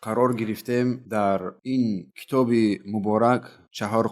قرار گرفتیم در این کتاب مبارک 4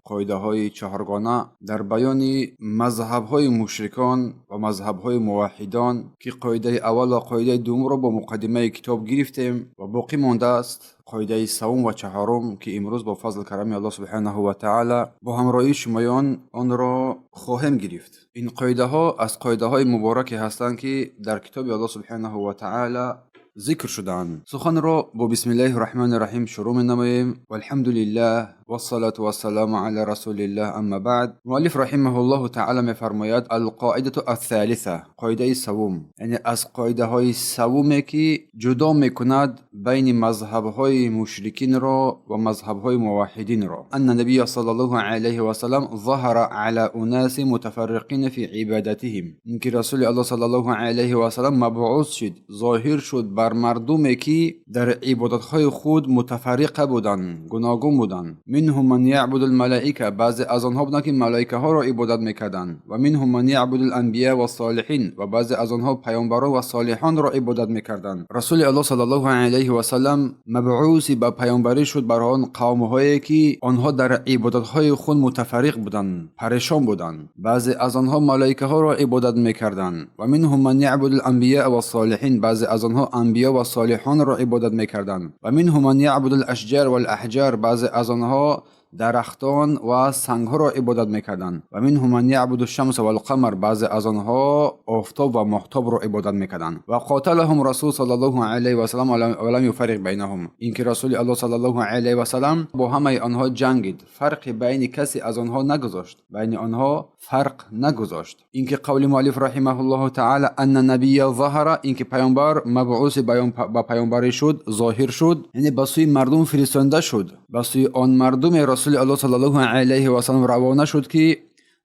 قاعده های 4گانه در بیان مذهب های مشرکان و مذهب های موحدان که قاعده اول و قاعده دوم را با مقدمه کتاب گرفتیم و باقی مانده است قاعده سوم و چهارم که امروز با فضل کرم الله سبحانه و تعالی با همراهی شمایان آن را خواهیم گرفت. این قاعده ها از قاعده های مبارکی هستند که در کتاب الله سبحانه و تعالی ذکر شدن. سخن را با بسم الله الرحمن الرحیم شروع نماییم و الحمد لله و الصلاة و السلام علی رسول الله. اما بعد، مؤلف رحمه الله تعالی میفرماید القاعده الثالثه، قاعده سوم، یعنی از قاعده های سومی که جدا میکند بین مذهب های مشرکین را و مذهب های موحدین را. ان نبی صلی الله علیه و سلم ظهر علی اناس متفرقین فی عبادتهم، اینکه رسول الله صلی الله علیه و سلم مبعوث شد، ظاهر شد بر مردمی که در عبادت های خود متفرقه بودند، گوناگون بودند. منهم من یعبد الملائکه، بعضی از آنها بودند که ملائکه ها را عبادت میکردند. و منهم من یعبد الانبیاء و الصالحین، و بعضی از آنها پیامبران و صالحان را عبادت میکردند. رسول الله صلی الله علیه و سلم مبعوث به پیامبری شد بر آن قوم هایی که آنها در عبادت های خود متفرق بودند، پریشان بودند. بعضی از آنها ملائکه ها را عبادت میکردند. و منهم من یعبد الانبیاء و الصالحین، بعضی از آنها انبیا و صالحان را عبادت میکردند. و منهم من یعبد الاشجار و الاحجار، بعضی از آنها درختان و سنگ ها را عبادت میکردند. و منهم من یعبد الشمس و القمر، بعضی از آنها آفتاب و ماهتاب را عبادت میکردند. و قاتلهم رسول صلی الله علیه و سلم ولم یفرق بینهم، اینکه رسول الله صلی الله علیه و سلم با همه آنها جنگید، فرق بین کسی از آنها نگذاشت، بین آنها فرق نگذاشت. اینکه قول مؤلف رحمه الله تعالی ان نبی ظهر، اینکه پیامبر مبعوث به پیامبری شد، ظاهر شد، یعنی به سوی مردم فرستاده شد، به سوی آن مردم رسول الله صلی الله علیه و سلم روانه شد که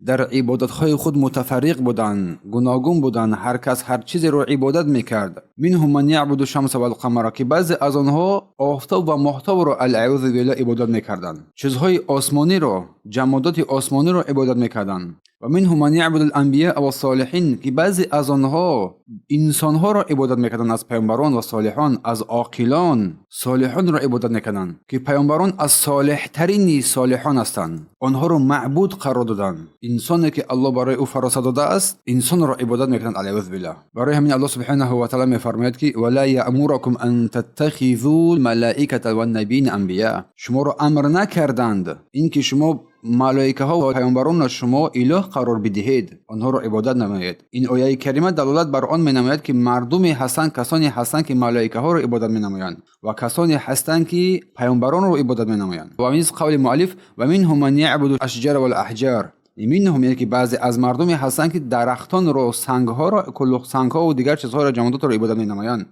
در عبادت های خود متفرق بودند، گوناگون بودند، هر کس هر چیزی رو عبادت میکرد. منهم من یعبد الشمس و القمر، که بعضی از آنها آفتاب و ماهتاب رو العیاذ بالله عبادت میکردند، چیزهای آسمانی رو، جمادات آسمانی رو عبادت میکردند. و منهم من یعبد الانبیاء و الصالحین، که بعضی از آنها انسان ها را عبادت میکردند، از پیامبران و صالحان، از عاقلان صالحان را عبادت میکردند، که پیامبران از صالح ترین صالحان هستند، آنها را معبود قرار دادند. انسانی که الله برای او فرستاده داده است، انسان را عبادت میکنند علیه بالله. برای همین الله سبحانه و تعالی میفرماید که ولا یأمرکم ان تتخذوا الملائکه والنبیین انبیاء، شما را امر نکردند اینکه شما ملائکه ها و پیامبران را شما اله قرار بدهید، آنها را عبادت نمایید. این آیه کریمه دلالت بر آن مینماید که مردمی هستند، کسانی هستند که ملائکه ها را عبادت مینمایند و کسانی هستند که پیامبران را عبادت مینمایند. و این قول مؤلف و منهم من یعبد الاشجار و الاحجار، منهم، یعنی که بعضی از مردمی هستند که درختان را، سنگ ها را، کل سنگ ها و دیگر چیزها را، جمادات را عبادت مینمایند.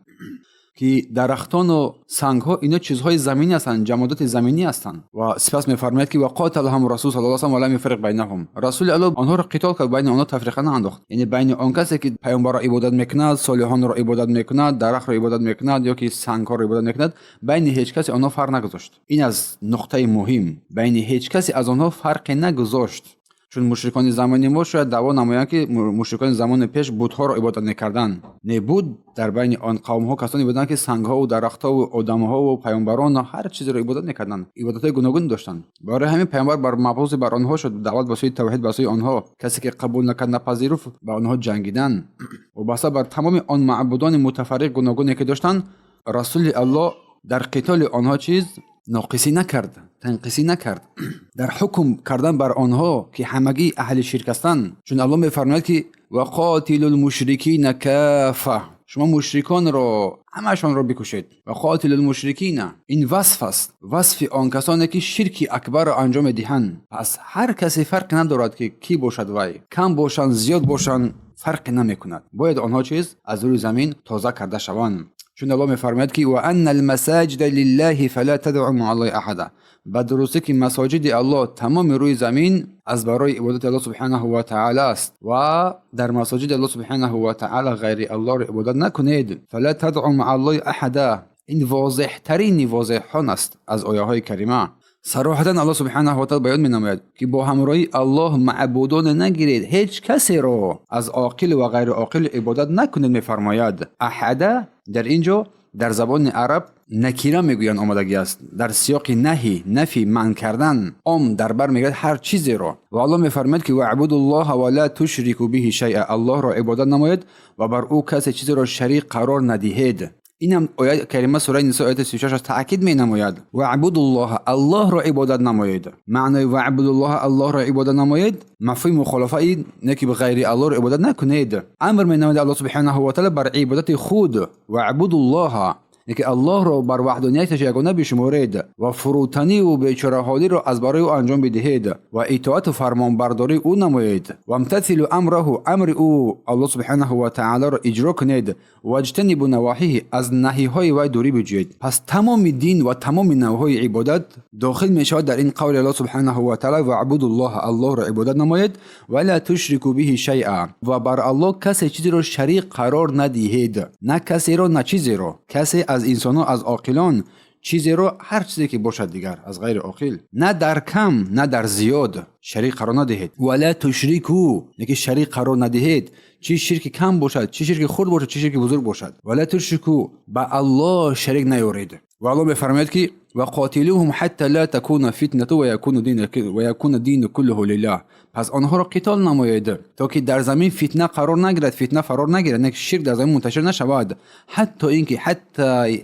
که درختان و سنگ ها اینا چیزهای زمینی هستند، جمادات زمینی هستند. و سپس میفرماید که وقاتلهم رسول صلی الله علیه و آله ولم یفرق بینهم، رسول الله آنها را قتال کرد، بین آنها تفریقه نانداخت، یعنی بین آن کسی که پیامبر را عبادت میکند، صالحان را عبادت میکند، درخت را عبادت میکند یا که سنگ ها را عبادت میکند، بین هیچ کسی آنها فرق نگذاشت. این از نقطه مهم، بین هیچ کسی از آنها فرق نگذاشت. چون مشرکان زمان ما شاید دعوا نمایند که مشرکان زمان پیش بت‌ها را عبادت می‌کردند. نه، بود در بین آن قوم‌ها کسانی بودند که سنگ‌ها و درخت‌ها و آدم‌ها و پیامبران و هر چیزی را عبادت می‌کردند، عبادت‌های گوناگون داشتند. برای همین پیامبر بر مبعوث بر آنها شد، دعوت به سوی توحید به سوی آنها، کسی که قبول نکرد، نپذیرفت، با آنها جنگیدند و بسا بر تمام آن معبودان متفرق گوناگونی که داشتند، رسول الله در قتال آنها چیز ناقصی نکرد، تنقیصی نکرد، در حکم کردن بر آنها که همگی اهل شرک هستند. چون الله میفرماید که وقاتل المشرکین کافه، شما مشرکان را همشان را بکشید. وقاتل المشرکین، این وصف است، وصف آن کسانی که شرک اکبر را انجام دهند. پس هر کسی فرق ندارد که کی باشد، وای کم باشند زیاد باشند، فرق نمیکند، باید آنها چیز از روی زمین تازه کرده شوند. چون الله میفرماید که و ان المساجد لله فلا تدعوا مع الله احد، به درستی که مساجد الله تمام روی زمین از برای عبادت الله سبحانه و تعالی است و در مساجد الله سبحانه و تعالی غیر الله را عبادت نکنید. فلا تدعوا مع الله احد، این واضح ترین واضحان است از آیه های کریمه. صراحتا الله سبحانه و تعالی بیان می‌نماید که با همراهی الله معبودان نگیرید، هیچ کسی را از عاقل و غیر عاقل عبادت نکنید. می‌فرماید احد در اینجا در زبان عرب نکیره میگویند آمادگی است. در سیاق نفی منع کردن عام در بر میگیرد هر چیزی را. و الله میفرماید که واعبدوا الله ولا تشركوا به شیئا، الله را عبادت نمایید و بر او کسی چیزی را شریک قرار ندهید. این هم آیه کریمه سوره نساء آیه 36 تاکید می نماید واعبدوا الله، الله را عبادت نمایید. معنی واعبدوا الله، الله را عبادت نمایید، مفهوم مخالفه این نه که به غیر الله را عبادت نکنید. امر می نماید الله سبحانه و تعالی بر عبادت خود. واعبدوا الله که الله را بر وحدانیتش یگانه بشمارید و فروتنی و بیچاره حالی را از برای او انجام بدهید و اطاعت و فرمانبرداری او نمایید و امتثلوا امره، امر او الله سبحانه و تعالی را اجرا کنید و اجتنبوا نواهیه، از نهیهای وی دوری بجویید. پس تمام دین و تمام نوعهای عبادت داخل می شود در این قول الله سبحانه و تعالی واعبدوا الله، الله را عبادت نمایید ولا تشركوا به شیئا، و بر الله کسی چیزی را شریک قرار ندهید، نه کسی را نه چیزی را. کسی از انسان از عاقلان چیزی رو، هر چیزی که باشد دیگر از غیر عاقل، نه در کم نه در زیاد شریک قرار ندهید. ولا تشركوا، یعنی شریک قرار ندهید، چی شرک کم باشد، چی شرک خرد باشد، چی شرک بزرگ باشد. ولا تشركوا، با الله شریک نیارید. و الله میفرماید که وقاتلوهم حتى لا تكون فتنه ويكون الدين كله لله، پس آنها را قتال نمایید تا که در زمین فتنه قرار نگیرد، فتنه فرار نگیرد، نه شرک در زمین منتشر نشود. حتی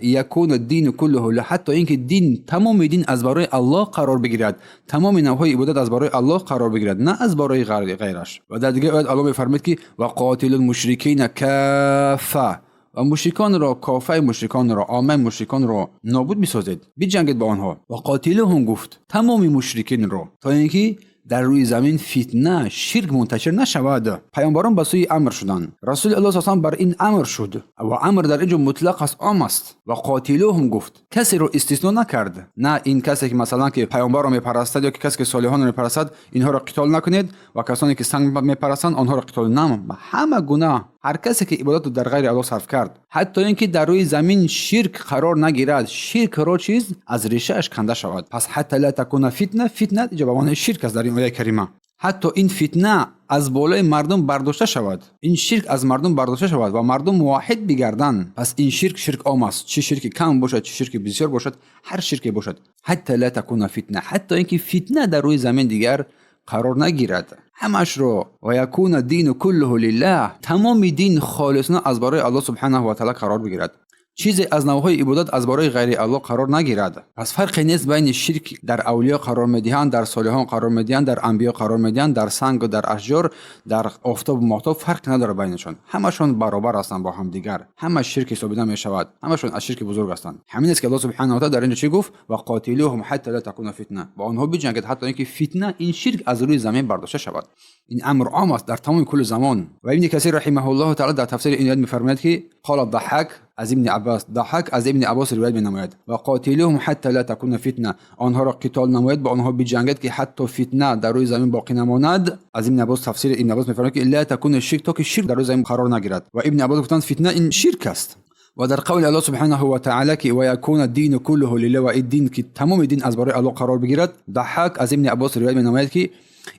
یکون الدین کله لله، حتی اینکه دین، تمام دین از برای الله قرار بگیرد، تمام نوعهای عبادت از برای الله قرار بگیرد، نه از برای غیرش. و در دیگه آیه الله میفرماید که وقاتلوا المشرکین کافه، و مشرکان را، کافه مشرکان را، عامه مشرکان را نابود بسازید، بجنگید با آنها. و قاتلهم، گفت تمام مشرکین را، تا اینکه در روی زمین فتنه شرک منتشر نشود. پیامبران به سوی امر شدند، رسول الله صلی الله علیه و بر این امر شد و امر در اینجا مطلق است، عام است. و قاتلوهم گفت، کسی رو استثنا نکرد، نه این کسی که مثلا که پیامبر را میپرستد یا که کسی که صالحان را میپرستد اینها را قتال نکنید، و کسانی که سنگ میپرستند آنها را قتال نمایید. همه گناه، هر کسی که عبادت در غیر الله صرف کرد، حتی اینکه در روی زمین شرک قرار نگیرد، شرک را چیز از ریشه اش کنده شود. پس حتی لا تکون فتنه، فتنه اینجا به معنی شرک است در این آیه کریمه. حتی این فتنه از بالای مردم برداشته شود، این شرک از مردم برداشته شود و مردم موحد بگردند. پس این شرک عام است، چه شرک کم باشد چه شرک بسیار باشد، هر شرکی باشد. حتی لا تکون فتنه، حتی اینکه فتنه در روی زمین دیگر قرار نگیرد، همش رو. و یکون الدین کله لله، تمام دین خالصانه از برای الله سبحانه و تعالی قرار بگیرد، چیزی از نوعهای عبادت از برای غیر الله قرار نگیرد. پس فرقی نیست بین شرک در اولیاء قرار میدهند، در صالحان قرار میدهند، در انبیا قرار میدهند، در سنگ و در اشجار، در آفتاب و ماهتاب، فرق نداره بینشون. همشون برابر هستند با هم دیگر، همه شرک حساب میشود، همشون از شرک بزرگ هستند. همین است که الله سبحانه و تعالی در اینجا چی گفت؟ و قاتلوهم حتی لا تکون فتنه، با آنها بجنگید حتی اینکه فتنه، این شرک از روی زمین برداشته شود. این امر عام است در تمام کل زمان. و ابن کثیر رحمه الله تعالی در تفسیر این آیه میفرماید که قال الضحاک از ابن عباس، ضحاک از ابن عباس روایت می‌نماید و قاتلوهم حتی لا تکون فتنه، آنها را قتال نمایید، با آنها بجنگید که حتی فتنه در روی زمین باقی نماند. از ابن عباس تفسیر ابن عباس می‌فرماید که لا تکون شرک، تا که شرک در روی زمین قرار نگیرد. و ابن عباس گفتند فتنه این شرک است. و در قول الله سبحانه و تعالی که و یکون الدین کله لله، و الدین که تمام دین از برای الله قرار بگیرد. ضحاک از ابن عباس روایت می‌نماید که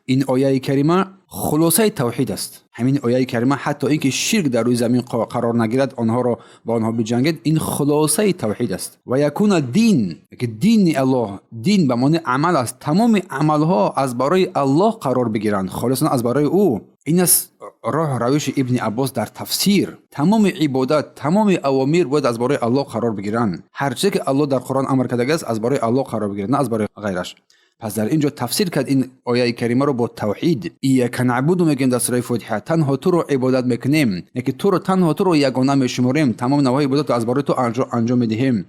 این آیه کریمه خلاصه توحید است. همین آیه کریمه حتی اینکه شرک در روی زمین قرار نگیرد، آنها را با آنها بجنگید، این خلاصه توحید است. و یکون الدین، که دین الله، دین به معنی عمل است، تمام عملها از برای الله قرار بگیرند، خالصا از برای او. این است راه روش ابن عباس در تفسیر. تمام عبادت، تمام اوامر باید از برای الله قرار بگیرند. هر چیزی که الله در قرآن امر کرده است از برای الله قرار بگیرد، نه از برای غیرش. پس در اینجا تفسیر کرد این آیه کریمه رو با توحید. ایاک نعبد میگن در سوره فاتحه، تنها تو رو عبادت میکنیم، یعنی تنها تو رو یگانه میشمریم، تمام نوعهای عبادت رو از برای تو انجام میدهیم،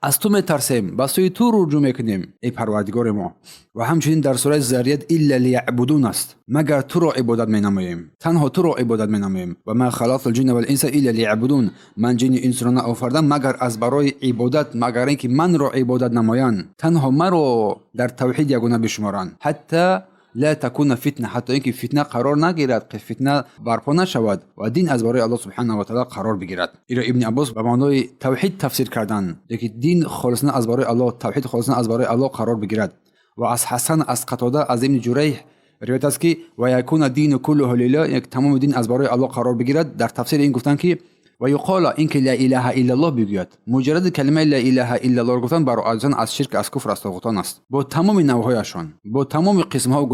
از تو میترسیم، به سوی تو رجوع میکنیم ای پروردگار ما. و همچنین در سوره ذریات الا لیعبدون است، مگر تو رو عبادت مینماییم، تنها تو رو عبادت مینماییم. و ما خلقت الجن والانس الا لیعبدون، من جن انسان را آفریدم مگر از برای عبادت، مگر اینکه من رو عبادت نمایند، تنها من رو در توحید یگانه بشمارند. حتی لا تکون فتنه، حتی اینکه فتنه قرار نگیرد، که فتنه برپا نشود و دین از برای الله سبحانه و تعالی قرار بگیرد. ایرا ابن عباس به معنای توحید تفسیر کردن، که دین خالصانه از برای الله، توحید خالصانه از برای الله قرار بگیرد. و از حسن، از قتاده، از ابن جریح روایت است که و یکون الدین کله لله، یک تمام دین از برای الله قرار بگیرد. در تفسیر این گفتن که و یقال اینکه لا اله الا الله بگوید. مجرد کلمه لا اله الا الله گفتن برای از شرک، از کفر، از طاغوتان است، با تمام نوعهایشان، با تمام قسم‌ها و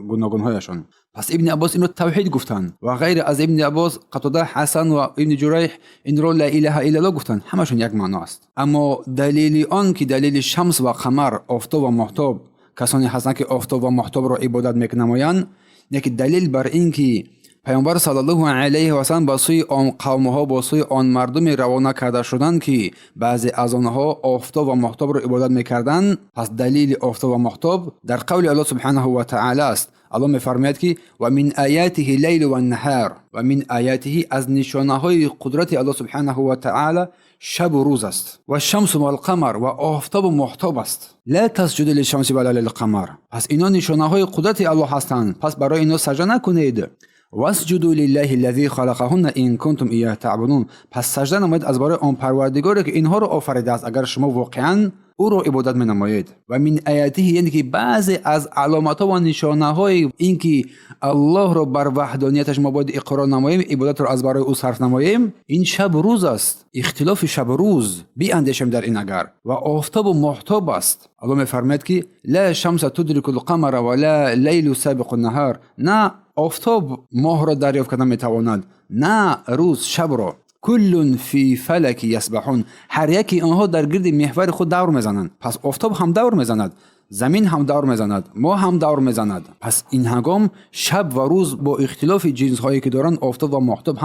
گوناگون‌هایشان. پس ابن عباس این رو توحید گفتن و غیر از ابن عباس قتاده، حسن و ابن جریح این رو لا اله الا الله گفتن. همشون یک معنا است. اما دلیل آن که دلیل شمس و قمر، آفتاب و ماهتاب، کسانی هستند که آفتاب و ماهتاب را عبادت می‌نمایند، یک دلیل بر این که پیامبر صلی الله علیه و سلم با سوی آن قوم‌ها، با سوی آن مردم روانه کرده شدند که بعضی از آنها آفتاب و ماهتاب را عبادت می‌کردند. پس دلیل آفتاب و ماهتاب در قول الله سبحانه و تعالی است. الله می‌فرماید که و من آیاته لیل و النهار، و من آیاته از نشانه‌های قدرت الله سبحانه و تعالی شب و روز است، و شمس و القمر و آفتاب و ماهتاب است. لا تسجدوا للشمس ولا للقمر. پس اینا نشانه‌های قدرت الله هستند، پس برای اینا سجده نکنید. واسجدوا لله الذي خلقهن ان کنتم ایاه تعبدون. پس سجده نمایید از برای آن پروردگاری که اینها رو آفریده است، اگر شما واقعاً او رو عبادت می‌نمایید. و من آیاته یعنی که بعضی از علامت‌ها و نشانه‌های این که الله رو بر وحدانیتش ما باید اقرار نماییم، عبادت رو از برای او صرف نماییم، این شب و روز است. اختلاف شب و روز بی‌اندیشیم در این اگر و آفتاب و ماهتاب است. الله می‌فرماید که لا شمس تدرک القمر ولا لیل سابق النهار. نه آفتاب ماه را دریافت کردن می‌تواند، نه روز شب را. کل فی فلک یسبحون. هر یکی آنها در گرد محور خود دور میزنند. پس آفتاب هم دور میزند، زمین هم دور میزند، ماه هم دور میزند. پس این هنگام شب و روز با اختلاف جنس هایی که دارند، آفتاب و ماهتاب،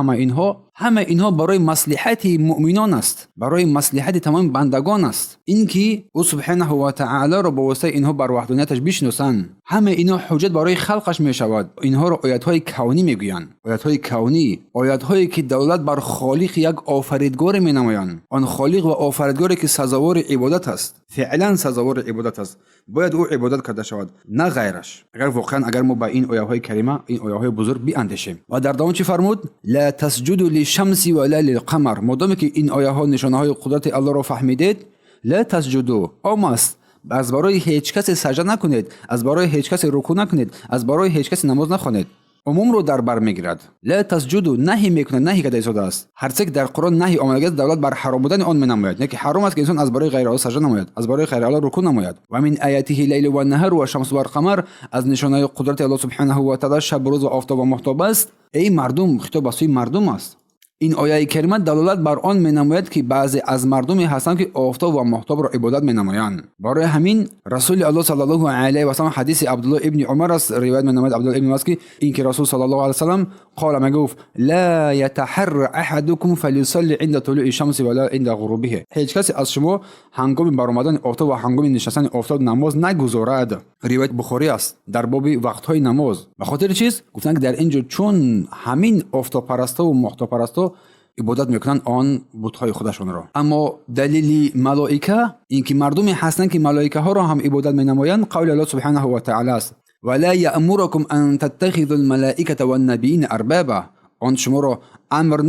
همه اینها برای مصلحت مؤمنان است، برای مصلحت تمام بندگان است. این که او سبحانه و تعالی را با واسطه اینها بر وحدانیتش بشناسند، همه اینها حجت برای خلقش می شود. اینها را آیات های کونی میگویند، آیات های کونی، آیات هایی که دولت بر خالق یک آفریدگار می نمایند. آن خالق و آفریدگاری که سزاوار عبادت است، فعلا سزاوار عبادت است، باید او عبادت کرده شود، نه غیرش. اگر ما با این آیه های کریمه، این آیه های بزرگ بیاندیشیم. و در دوام چی فرمود؟ لا تسجدوا للشمس ولا للقمر. مادامی که این آیه ها نشانه های قدرت الله را فهمیدید، لا تسجدوا، آمست از برای هیچ کس سجده نکنید، از برای هیچ کس رکوع نکنید، از برای هیچ کس نماز نخوانید. عموم رو در بر میگیرد. لا تسجدوا، نهی میکنه، نهی کده ایستاده است. هر چیز در قرآن نهی آمده است، دولت بر حرام بودن آن مینماید. یعنی حرام است که انسان از برای غیر الله سجده نماید، از برای غیر الله رکوع نماید. و من آیاته لیل و النهار و شمس و القمر، از نشانه قدرت الله سبحانه و تعالی شب و روز و آفتاب و ماهتاب است. ای مردم، خطاب به سوی مردم است. این آیه کریمه دلالت بر آن می‌نماید که بعضی از مردمی هستند که آفتاب و ماهتاب را عبادت می‌نمایند. برای همین رسول الله صلی الله علیه و سلم حدیث عبدالله ابن عمر است، روایت می‌نماید عبدالله ابن مسکی، این که رسول صلی الله علیه و سلم قال میگفت لا يتحر احدكم فليصلي عند طلوع الشمس ولا عند غروبها. هیچ کسی از شما هنگام برآمدن آفتاب و هنگام نشستن آفتاب نماز نگذارد. روایت بخاری است در باب وقت‌های نماز. به خاطر چیز گفتن که در اینجا چون همین آفتاب پرستا و ماهتاب پرستا عبادت میکنن آن بت‌های خودشون را. اما دلیل ملائکه، این که مردمی هستند که ملائکه ها را هم عبادت مینمایند، قول الله سبحانه و تعالی است ولا یأمرکم ان تتخذوا الملائکه والنبیین اربابا. آن شما را امر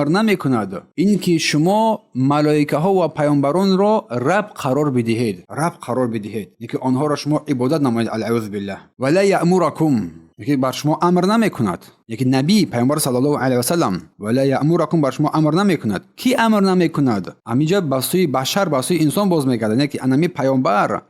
نمی کند این که شما ملائکه ها و پیامبران را رب قرار بدهید، این که آنها را شما عبادت نمایید، العوذ بالله. ولا یأمرکم، یکی بر شما امر نمی کند، یکی نبی پیامبر صلی الله علیه و سلم، ولا یأمرکم بر شما امر نمی کند. کی امر نمی کند؟ امیجا بسوی بشر، بسوی انسان باز میگردد، یعنی که انمی پیامبر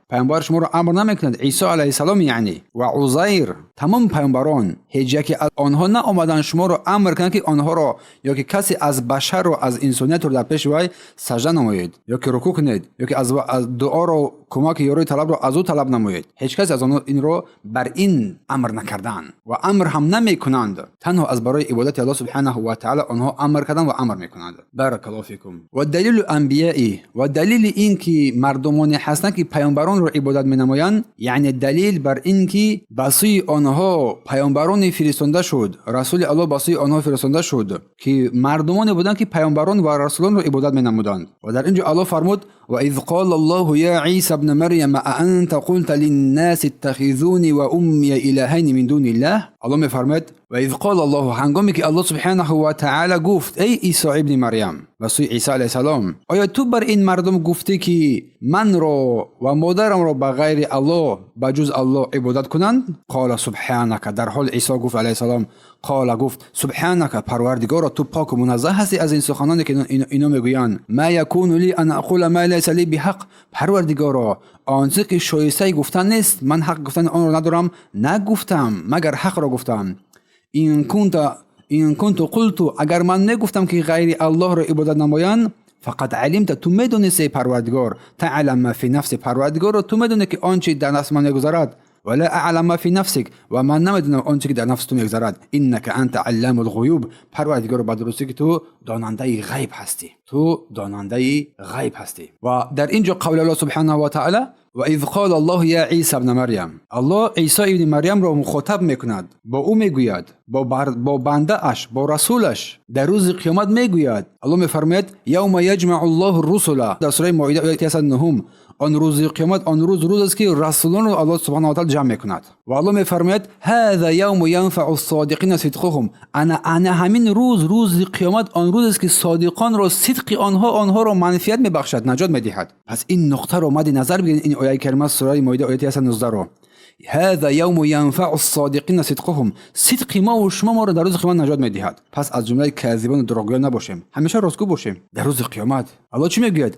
شما را امر نمی کند. عیسی علیه السلام یعنی و عزیر، تمام پیامبران هیچ یکی از آنها نه آمدن شما را امر کنند که آنها را یا که کسی از بشر و از انسانیت رو در پیش وی سجده نمایید، یا که رکوع کنید، یا که از دعا رو کمک یاری طلب رو از او طلب نمایید. هیچ کس از آنها این رو بر این امر نکردن و امر هم نمی کنند. تنها از برای عبادت الله سبحانه و تعالی آنها امر کردن و امر میکنند. بارک الله فیکم. و دلیل انبیاء، و دلیل این که مردمانی هستند که پیامبران رو عبادت مینمایند، یعنی دلیل بر این که بسوی آنها پیامبران فرستاده شد، رسول الله بسوی آنها فرستاده شد که مردمانی بودند که پیامبران و رسولان رو عبادت مینمودند. و در اینجا الله فرمود و اذ قال الله یا عیسی ابن مریم انت قلت للناس اتخذوني و امی الهین من دون الله. الله میفرماید و اذ قال الله، هنگامی که الله سبحانه و تعالی گفت ای عیسی ابن مریم و سوی عیسی علیه السلام، آیا تو بر این مردم گفتی که من را و مادرم را به غیر الله به جز الله عبادت کنند؟ قال سبحانك، در حال عیسی گفت علیه السلام، قال گفت سبحانك، پروردگارا تو پاک و منزه هستی از این سخنانی که اینا میگویند. ما یکون لی ان اقول ما لیس لی بحق، پروردگارا آنچه که شایسته گفتن نیست، من حق گفتن آن را ندارم، نگفتم مگر حق را گفتم. این کنت قلت، اگر من نگفتم که غیر الله را عبادت نمایند، فقط علمت، تو میدونی پروردگار، تعلم ما فی نفس، پروردگار تو میدونی که آنچه در نفس من میگذرد، ولا اعلم ما فی نفسک، و من نمیدونم آنچه که در نفس تو میگذرد. انک انت علام الغیوب، پروردگار به درستی که تو داننده غیب هستی، تو داننده غیب هستی. و در اینجا قول الله سبحانه و تعالی و اذ قال الله یا عیسی ابن مریم، الله عیسی ابن مریم را مخاطب میکند، با او میگوید، با بنده اش، با رسولش در روز قیامت میگوید. الله میفرماید یوم یجمع الله الرسل، در سوره مائده آیه 9، آن روز قیامت، آن روز است که رسولان رو الله سبحانه و تعالی جمع میکند. و الله میفرماید هذا یوم ینفع الصادقین صدقهم، انا همین روز قیامت، آن روز است که صادقان را صدق آنها را منفعت میبخشد، نجات میدهد. پس این نقطه رو مد نظر بگیرید، این آیه کریمه سوره مائده آیه 19 رو، هذا یوم ینفع الصادقین صدقهم، صدق ما و شما ما را در روز قیامت نجات میدهد. پس از جمله کاذبان و دروغگویان نباشیم، همیشه راستگو باشیم. در روز قیامت الله چی میگوید؟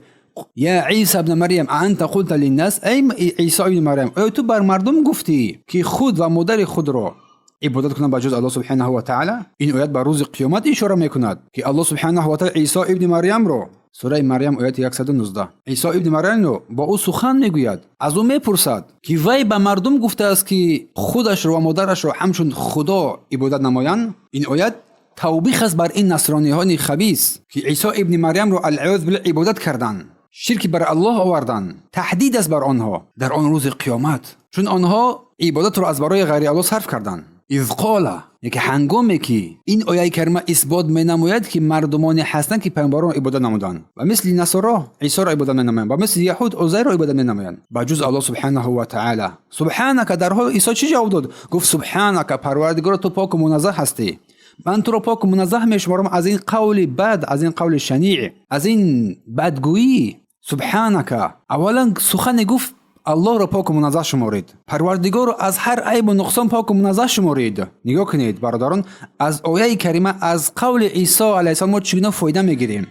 یا عیسی ابن مریم انت قلت للناس، ای عیسی ابن مریم، ای تو بر مردم گفتی که خود و مادر خود را عبادت کنند به جز الله سبحانه و تعالی؟ این آیت بر روز قیامت اشاره میکند که الله سبحانه و تعالی عیسی ابن مریم را، سوره مریم آیت 119، عیسی ابن مریم رو با او سخن میگوید، از او میپرسد که وی به مردم گفته است که خودش را و مادرش را همچون خدا عبادت نمایند. این آیت توبیخ است بر این نصرانیان خبیث که عیسی ابن مریم را العیاذ بالله عبادت کردند، شرک بر الله آوردند. تهدید است بر آنها در آن روز قیامت، چون آنها عبادت را از برای غیر الله صرف کردند. اذ قال، یکی هنگامی که این آیه کریمه اثبات می‌نماید که مردمانی هستند که پیامبران را عبادت نمودند و مثل نصارا عیسی را عبادت نمی‌نمایند و مثل یهود عزیر را عبادت نمی‌نمایند با جز الله سبحانه و تعالی. سبحانك، در حال عیسی چی جواب داد؟ گفت سبحانك، پروردگار تو پاک و منزه هستی، من تو را پاک و منزه می‌شمارم از این قول بد، از این قول شنیع، از این بدگویی. سبحانك، اولا سخن گفت الله را پاک و منزه شمارید، پروردگار را از هر عیب و نقصان پاک و منزه شمارید. نگاه کنید برادران، از آیه کریمه، از قول عیسی علیه السلام ما چگونه فایده میگیریم؟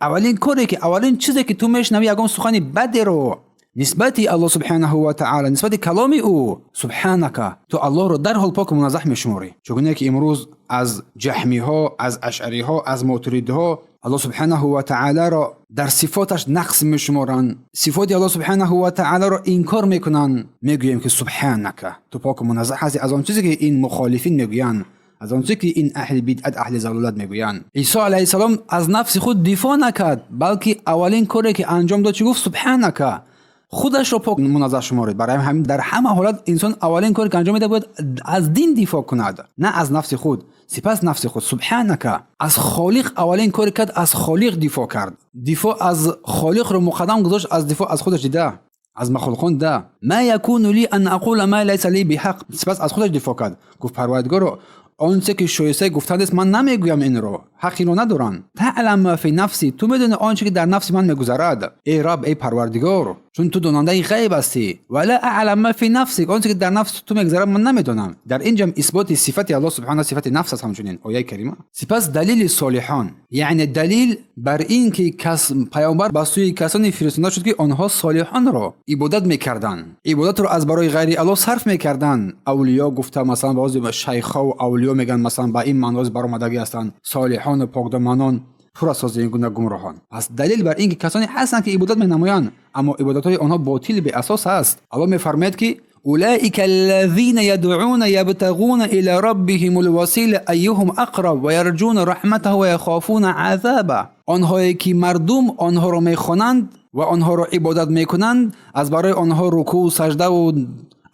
اولین چیزی که تو میشنوی یگان سخن بد رو نسبت الله سبحانه و تعالی، نسبت کلام او. سبحانك، تو الله رو در حال پاک و منزه میشماری. چگونه که امروز از جهمی ها، از اشعری ها، از معترض ها الله سبحانه و تعالی را در صفاتش نقص میشمارند، صفات الله سبحانه و تعالی را انکار میکنند. میگوییم که سبحانك، تو پاک و منزه هستی از آن چیزی که این مخالفین میگویند، از آن چیزی که این اهل بدعت، اهل ضلالت میگویند. عیسی علیه السلام از نفس خود دفاع نکرد، بلکه اولین کاری که انجام داد چی گفت؟ سبحانك، خودش رو پاک منزه شمارید. برای همین در همه حالت انسان اولین کاری که انجام میده باید از دین دفاع کند، نه از نفس خود. سپس نفس خود. سبحانك، از خالق اولین کاری کرد، از خالق دفاع کرد، دفاع از خالق رو مقدم گذاشت، از دفاع از خودش دیده، از مخلوقان ده. ما یکون لی ان اقول ما لیس لی بحق، سپس از خودش دفاع کرد، گفت پروردگار آنچه که شایسته گفتن است من نمیگویم، این رو حقی رو ندارن. تعلم ما فی نفسی، تو میدونی آنچه که در نفس من میگذرد. ای رب، ای پروردگار، چون تو داننده غیب هستی. ولا اعلم ما فی نفسی، آنچه که در نفس تو میگذرد من نمیدونم. در اینجا اثبات صفت الله سبحانه، صفت نفس است همچنین آیه کریمه. سپس دلیل صالحان، یعنی دلیل بر این که پیامبر به سوی کسانی فرستاده شد که آنها صالحان را عبادت میکردند، عبادت را از برای غیر الله صرف میکردند. اولیاء گفته مثلا بعضی شیخ‌ها و اولیاء میگن مثلا با این معنی برآمدگی هستند، صالحان و پاکدامنان پر از این گونه گمراهان. پس دلیل بر این که کسانی هستند که عبادت می‌نمایند اما عبادت‌های آنها باطل به اساس است. الله می‌فرماید که اولئک الذین یدعون یبتغون الی ربهم الوسیله ایهم اقرب و یرجون رحمته و یخافون عذابه. آنهایی که مردم آنها را می‌خوانند و آنها را عبادت می‌کنند، از برای آنها رکوع، سجده و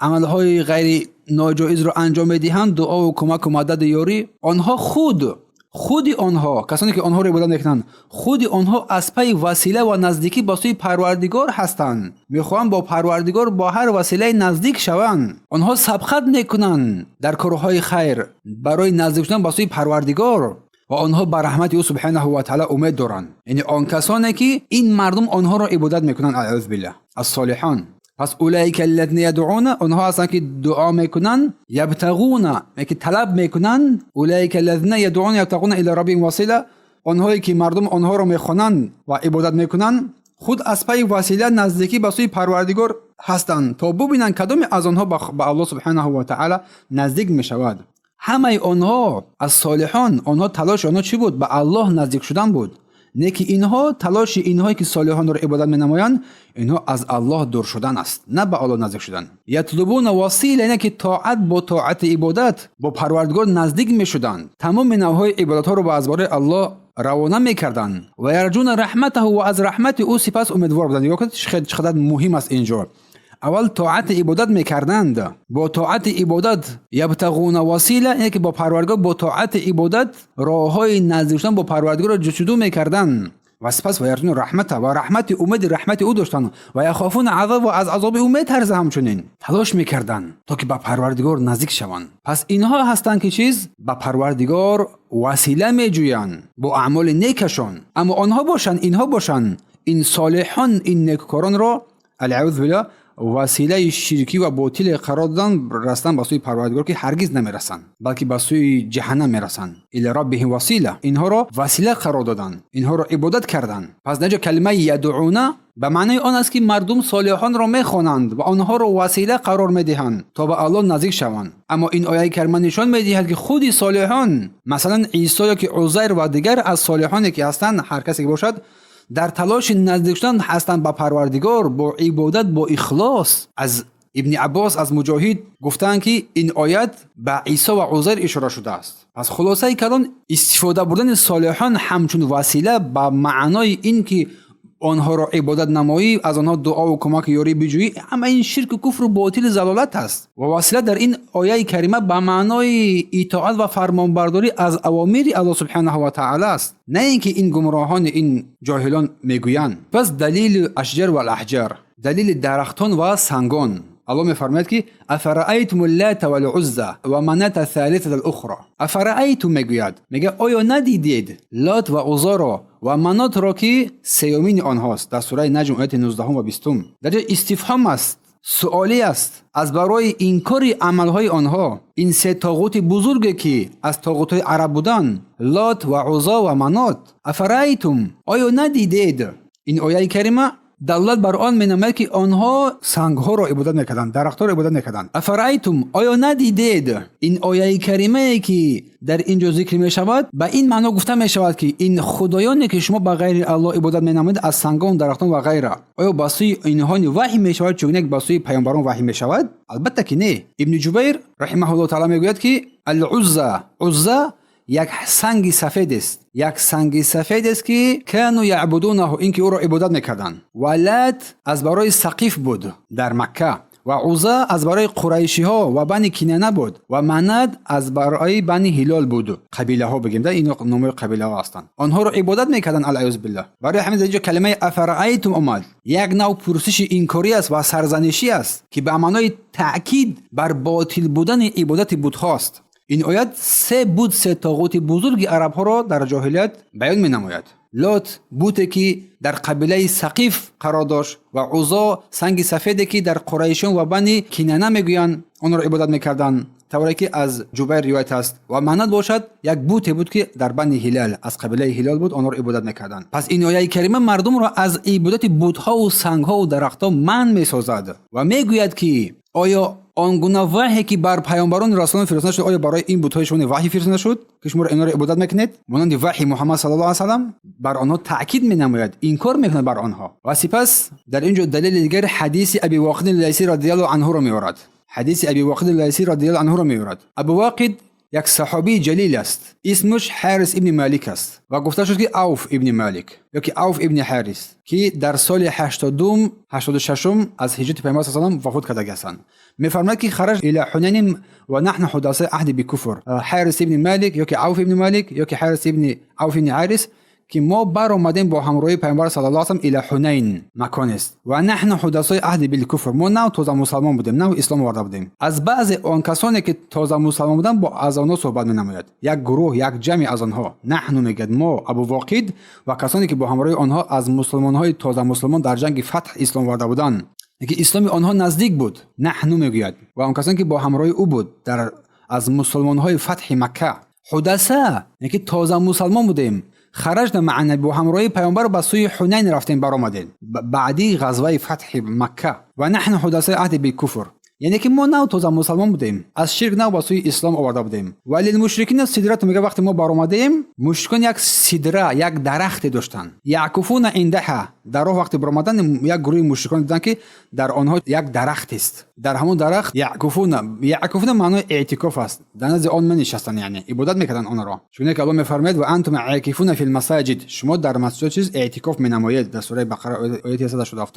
عمل‌های غیر ناجایز را انجام می‌دهند، دعا و کمک و مدد یاری، آنها خود خود آنها، کسانی که آنها را عبادت میکنند، خود آنها از پی وسیله و نزدیکی با سوی پروردگار هستند. میخواهند با پروردگار با هر وسیله نزدیک شوند. آنها سبقت میکنند در کارهای خیر برای نزدیک شدن با سوی پروردگار و آنها بر رحمت او سبحانه و تعالی امید دارند. یعنی آن کسانی که این مردم آنها را عبادت میکنند، اعوذ بالله، الصالحان. پس اولئک الذین یدعون، آنها هستند که دعا میکنند، یبتغون، که طلب میکنند، اولئک الذین یدعون یبتغون الی ربهم وسیله، آنهایی که مردم آنها را میخوانند و عبادت میکنند خود از پی وسیله نزدیکی به سوی پروردگار هستند تا ببینند کدام از آنها به الله سبحانه و تعالی نزدیک میشود. همه آنها از صالحان، آنها تلاش آنها چی بود؟ به الله نزدیک شدن بود. نه که اینها تلاش اینهایی که صالحان را عبادت می‌نمایند، اینها از الله دور شدن است، نه به الله نزدیک شدن. یطلبون وسیله، نه که طاعت با طاعت عبادت با پروردگار نزدیک می‌شدند. تمام نوع‌های عبادت ها را به ازبار الله روانه می‌کردند و یرجون رحمته و از رحمت او سپس امیدوار بودند. نگاه کنید چقدر مهم است اینجا. اول طاعت عبادت میکردند، با طاعت عبادت یبتغون وسیله، یعنی که با پروردگار با طاعت عبادت راههای نزدیک شدن با پروردگار جستجو میکردند و سپس و یرجون رحمت و رحمت امید رحمت او داشتند و یخافون عذاب و از عذاب او میترسند. همچنین تلاش میکردند تا که به پروردگار نزدیک شوند. پس اینها هستند که چیز به پروردگار وسیله میجویند با اعمال نیکشان. اما آنها باشند، اینها باشند، این صالحان، این نیکوکاران را اعوذ بالله وسیله شرکی و باطل قرار دادن رسیدن به سوی پروردگار که هرگز نمیرسند، بلکه به سوی جهنم میرسند. الی ربهم وسیله، اینها را وسیله قرار دادن، اینها را عبادت کردند. پس نجا کلمه یدعون به معنی آن است که مردم صالحان را میخوانند و آنها را وسیله قرار میدهند تا به الله نزدیک شوند. اما این آیه کریمه نشان میدهد که خود صالحان، مثلا عیسی یا که عزیر و دیگر از صالحانی که هستند، هر کسی که باشد، در تلاش نزدیک شدن هستند به پروردگار با عبادت، با اخلاص. از ابن عباس، از مجاهد گفتند که این آیت به عیسی و عزیر اشاره شده است. پس خلاصه کلام استفاده بردن صالحان همچون وسیله به معنای این که آنها را عبادت نمایی، از آنها دعا و کمک یاری بجویی، اما این شرک و کفر و باطل زلالت است. و وسیله در این آیه کریمه به معنای اطاعت و فرمانبرداری از اوامر الله سبحانه و تعالی است، نه اینکه این گمراهان، این جاهلان میگویند. پس دلیل اشجار و الاحجار، دلیل درختان و سنگان، الله میفرماید که افرأیتم اللات والعزى و منات الثالثه الاخرى. افرأیتم میگه آیا ندیدید لات و عزی را و منات را که سیومین آنهاست. در سوره نجم آیه 19 و 20. در استفهام است، سوالی است از برای انکار عملهای آنها. این سه طاغوت بزرگی که از طاغوت‌های عرب بودن، لات و عزی و منات. افرأیتم، آیا ندیدید؟ این آیه کریمه دلالت بر آن می‌نماید که آنها سنگ‌ها را عبادت می‌کردند، درخت‌ها را عبادت می‌کردند. افرأیتم، آیا ندیدید؟ این آیه کریمه که در اینجا ذکر می‌شود به این معنا گفته می‌شود که این خدایانی که شما به غیر الله عبادت می‌نمایید، از سنگان، درختان و غیره، آیا با سوی اینها وحی می‌شود چون یک با سوی پیامبران وحی می‌شود؟ البته که نه. ابن جبیر رحمه الله تعالی میگوید که العزى یک سنگ سفید است، یک سنگ سفید است که کانوا یعبدونه، این که او را عبادت میکردند. ولات از برای ثقیف بود در مکه، و عزی از برای قریشی ها و بنی کنانه بود، و منات از برای بنی هلال بود. قبیله ها بگیم، این نام قبیله ها هستند. آنها را عبادت میکردند الاعوذ بالله. برای همین اینجا کلمه افرأیتم اومد، یک نوع پرسش انکاری است و سرزنشی است که به معنای تاکید بر باطل بودن عبادت بت‌ها است. این آیت سه طاغوت بزرگ عرب ها را در جاهلیت بیان می نماید. لات بوته که در قبیله ثقیف قرار داشت و عزی سنگ سفیدی که در قریشان و بنی کنانه میگویند آن را عبادت میکردند، طوری که از جبیر روایت است. و منات باشد یک بوته بود که در بنی هلال، از قبیله هلال بود، آن را عبادت میکردند. پس این آیه کریمه مردم را از عبادت بت‌ها و سنگ‌ها و درخت‌ها منع میسازد و میگوید که آیا آن گونه وحی که بر پیامبران رسولان فرستاده شد، آیا برای این بت‌های شما وحی فرستاده شد که شما اینا را عبادت میکنید؟ مانند وحی محمد صلی الله علیه و سلم بر آنها تاکید مینماید، انکار میکنه بر آنها. و سپس در اینجا دلیل دیگر حدیث ابی واقد اللیثی رضی الله عنه را میآورد. حدیث ابی واقد اللیثی رضی الله عنه را میآورد. ابو واقد یک صحابی جلیل است، اسمش حارث ابن مالک است و گفته شد که عوف ابن مالک یا که عوف ابن حارث که در سال 86 از هجرت پیامبر صلی الله علیه و آله وفات کرده است. می‌فرماید که خرج الى حنین و نحن حدثاء عهد بکفر. حارث ابن مالک یا که عوف ابن مالک یا که حارث ابن عوف ابن حارث که ما بر آمدیم با همراهی پیامبر صلی الله علیه و آله الی حنین مکان است و نحن حدثاء عهد بالکفر. ما نه تازه مسلمان بودیم، نه اسلام آورده بودیم. از بعض آن کسانی که تازه مسلمان بودند با از آنها صحبت می‌نماید. یک گروه، یک جمع از آنها، نحن میگد ما ابو واقد و کسانی که با همراهی آنها از مسلمان‌های تازه مسلمان در جنگ فتح اسلام آورده بودند که اسلام آنها نزدیک بود، نحن میگوید، و آن کسانی که با همراهی او بود در از مسلمان‌های فتح مکه. حدثه یعنی تازه مسلمان بودیم، خرجنا مع النبي و همراهی پیامبر به سوی حنین رفتیم برآمدیم بعدی غزوه فتح مکه و نحن حدثاء عهد بالکفر. یعنی که ما نه تازه مسلمان بودیم، از شرک نه به سوی اسلام آورده بودیم. ولی المشرکین سدرت میگه وقتی ما برآمدیم مشرکان یک سدره، یک درخت داشتن، یعکفون عندها. در راه وقتی برآمدن یک گروه مشرکان دیدن که در آنها یک درخت است، در همون درخت یعکفون معنی اعتکاف است، در نزد آن نشستن، یعنی عبادت میکردن آن را. چون که الله میفرماید و انتم عاکفون فی المساجد، شما در مسجد چیز اعتکاف مینمایید، در سوره بقره آیه 187.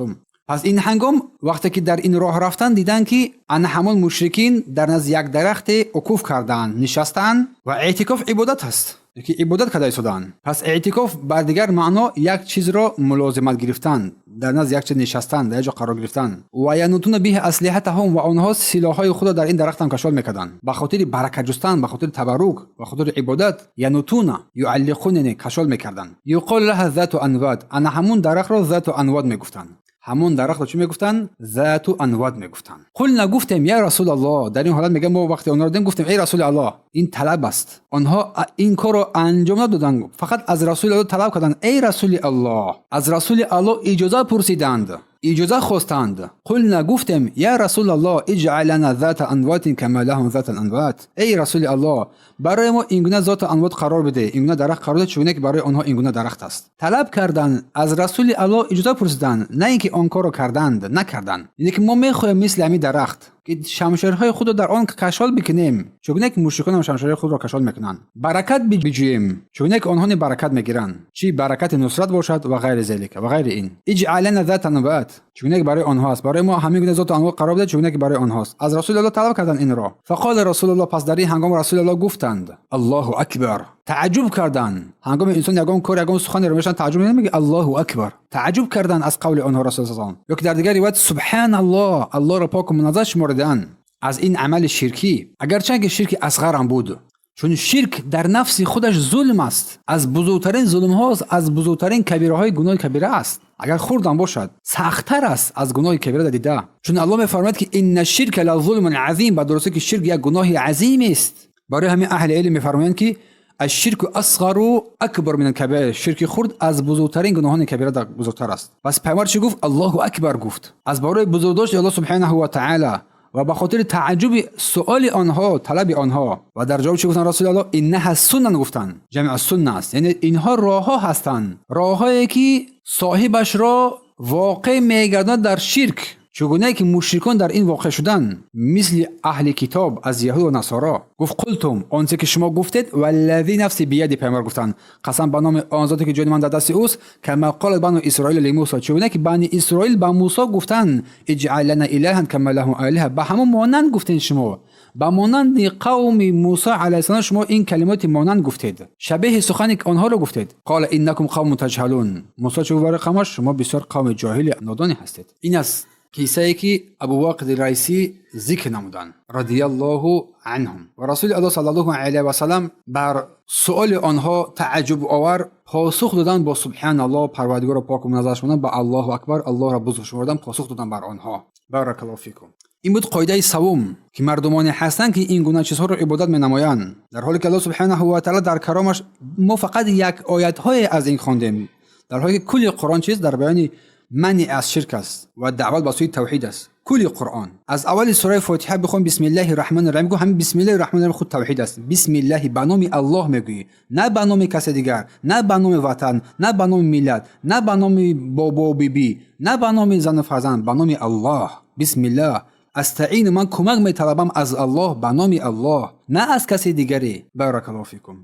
پس این هنگام وقتی که در این راه رفتن دیدن که ان همون مشرکین در نزد یک درخت وقوف کردن، نشستن و اعتکاف عبادت است که عبادت کرده ایستادن. پس اعتکاف بر دیگر معنا یک چیز را ملازمت گرفتن، در نزد یک چیز نشستن، در یک جا قرار گرفتن. و ینوتون به اسلحتهم و آنها سلاح‌های خود در این درخت کشال میکردن به خاطر برکت جستن، به خاطر تبرک، به خاطر عبادت. ینوتون یعلقون کشال میکردن. یقال له ذات انواد، ان همون درخت را ذات انواد میگفتن. همون درخت رو چی میگفتن؟ ذات انواد میگفتن. قلنا گفتیم یا رسول الله، در این حالت میگم ما وقتی اون رو دیدیم گفتیم ای رسول الله، این طلب است. آنها این کارو انجام ندادن، فقط از رسول الله طلب کردن ای رسول الله، از رسول الله اجازه پرسیدند، اجازه خواستند. قلنا گفتیم یا رسول الله اجعل لنا ذات انوات کما لهم ذات الانوات، ای رسول الله برای ما این گونه ذات انوات قرار بده، این گونه درخت قرار بده، چون که برای آنها این گونه درخت است. طلب کردن از رسول الله، اجازه پرسیدن، نه اینکه آن کارو کردند، نکردن. یعنی که ما میخوایم مثل همین درخت که شمشیرهای خود رو در آن کشال بکنیم، چون که مشرکان هم شمشیرهای خود را کشال میکنن. برکت بجوییم، چون که آنها برکت میگیرن، چی برکت نصرت باشد و غیر ذلک و غیر این. اجعل لنا ذات انوات، چون که برای آنها است، برای ما همین گونه ذات انوات قرار بده، چون که برای آنها است. از رسول الله طلب کردن این را. فقال رسول الله، پس در این هنگام رسول الله گفتند الله اکبر، تعجب کردن. هنگام انسان یگان کار یگان سخن رو میشن تعجب نمیگه الله اکبر، تعجب کردن از قول آنها رسول الله. یا که در دیگر روایت سبحان الله، الله را پاک و منزه شمردن از این عمل شرکی، اگرچه که شرک اصغر هم بود، چون شرک در نفس خودش ظلم است، از بزرگترین ظلم هاست، از بزرگترین کبیره های گناه کبیره است. اگر خوردن باشد سخت‌تر است از گناه کبیره دیده، چون الله میفرماید که ان الشرک لظلم عظیم، با درسته که شرک یک گناه عظیم است. برای همین اهل علم میفرمایند که الشرک اصغر و اکبر من الکبائر، شرک خرد از بزرگترین گناهان کبیره بزرگتر است. پس پیامبر چی گفت؟ الله اکبر گفت، از برای بزرگداشت الله سبحانه و تعالی و به خاطر تعجب سؤال آنها، طلب آنها. و در جواب چی گفتن رسول الله؟ اینها سنن گفتن، جمع سنن است، یعنی اینها راه ها هستند، راهایی که صاحبش را واقع میگرداند در شرک، چگونه که مشرکان در این واقع شدن، مثل اهل کتاب از یهود و نصارا. گفت قلتم، آنچه که شما گفتید، والذی نفسی بید، پیامبر گفتن قسم به نام آن ذاتی که جان من در دست اوست، کما قال بنو اسرائیل لموسی، چگونه که بنی اسرائیل به موسی گفتن اجعل لنا الها کما لهم الهه، به همون مانند گفتین شما، به مانند قوم موسی علیه السلام شما این کلمات مانند گفتید، شبیه سخنی که آنها رو گفتید. قال انکم قوم تجهلون، موسی چه برای قومش شما بسیار قوم جاهل نادانی هستید. این است کیسه‌ای که ابو واقد رئیسی ذکر نمودن رضی الله عنهم. و رسول الله صلی الله علیه و سلم بر سؤال آنها تعجب آور پاسخ دادن با سبحان الله، پروردگار پاک و منزه شمردن، با الله اکبر، الله را بزرگ شمردن، پاسخ دادن بر آنها. بارک الله فیکم. این بود قاعده سوم که مردمانی هستند که این گونه چیزها رو عبادت می‌نمایند، در حالی که الله سبحانه و تعالی در کرامش ما فقط یک آیت های از این خواندیم، در حالی که کل قرآن چیز در بیان منع از شرک است و دعوت به سوی توحید است. کل قرآن از اول سوره فاتحه بخون بسم الله الرحمن الرحیم، گو همین بسم الله الرحمن الرحیم خود توحید است. بسم الله به نام الله میگویی، نه به نام کسی دیگر، نه به نام وطن، نه به نام ملت، نه به نام بابا و بیبی، نه به نام زن و فرزند، به نام الله. بسم الله استعین، من کمک میطلبم از الله به نام الله، نه از کسی دیگری. بارک الله فیکم.